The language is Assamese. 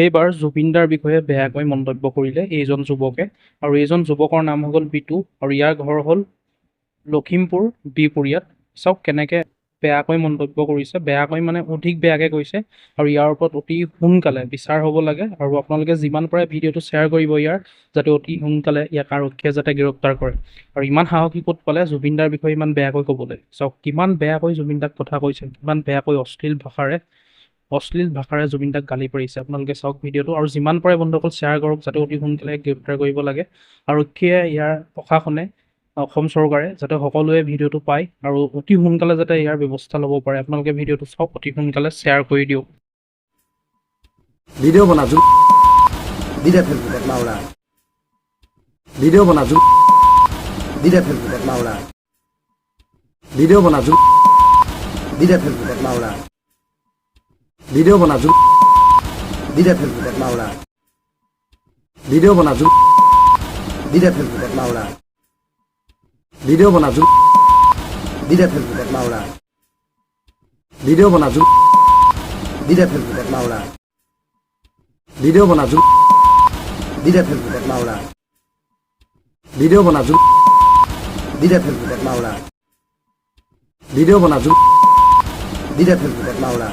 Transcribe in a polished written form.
এইবাৰ জুবিনদাৰ বিষয়ে বেয়াকৈ মন্তব্য কৰিলে এইজন যুৱকে আৰু এইজন যুৱকৰ নাম হৈ গ'ল বিটু আৰু ইয়াৰ ঘৰ হ'ল লখিমপুৰ বিহপুৰীয়াত। চাওক কেনেকৈ বেয়াকৈ মন্তব্য কৰিছে, বেয়াকৈ মানে অধিক বেয়াকৈ কৈছে আৰু ইয়াৰ ওপৰত অতি সোনকালে বিচাৰ হ'ব লাগে আৰু আপোনালোকে যিমান পাৰে ভিডিঅ'টো শ্বেয়াৰ কৰিব ইয়াৰ, যাতে অতি সোনকালে ইয়াক আৰক্ষীয়ে যাতে গ্ৰেপ্তাৰ কৰে। আৰু ইমান সাহসী ক'ত পালে জুবিনদাৰ বিষয়ে ইমান বেয়াকৈ ক'বলৈ। চাওক কিমান বেয়াকৈ জুবিনদাক কথা কৈছে, কিমান বেয়াকৈ অশ্লীল ভাষাৰে জুবিনদাক গালি পাৰিছে। আপোনালোকে চাওক ভিডিঅ'টো আৰু যিমান পাৰে বন্ধুসকল শ্বেয়াৰ কৰক, যাতে অতি সোনকালে গ্ৰেপ্তাৰ কৰিব লাগে। আৰক্ষীয়ে ইয়াৰ প্ৰশাসনে অসম চৰকাৰে যাতে সকলোৱে ভিডিঅ'টো পায় আৰু অতি সোনকালে যাতে ইয়াৰ ব্যৱস্থা ল'ব পাৰে। আপোনালোকে ভিডিঅ'টো চাওক, অতি সোনকালে শ্বেয়াৰ কৰি দিয়ক। ভিডিঅ' বনা দিদে ফেসবুকত মাওলা ভিডিঅ' বনা দিদে ফেসবুকত মাওলা ভিডিঅ' বনা দিদে ফেসবুকত মাওলা ভিডিঅ' বনা দিদে ফেসবুকত মাওলা ভিডিঅ' বনা দিদে ফেসবুকত মাওলা ভিডিঅ' বনা দিদে ফেসবুকত মাওলা ভিডিঅ' বনা দিদে ফেসবুকত মাওলা ভিডিঅ' বনা দিদে ফেসবুকত মাওলা ভিডিঅ' বনা দিদে ফেসবুকত মাওলা ভিডিঅ' বনা দিদে ফেসবুকত মাওলা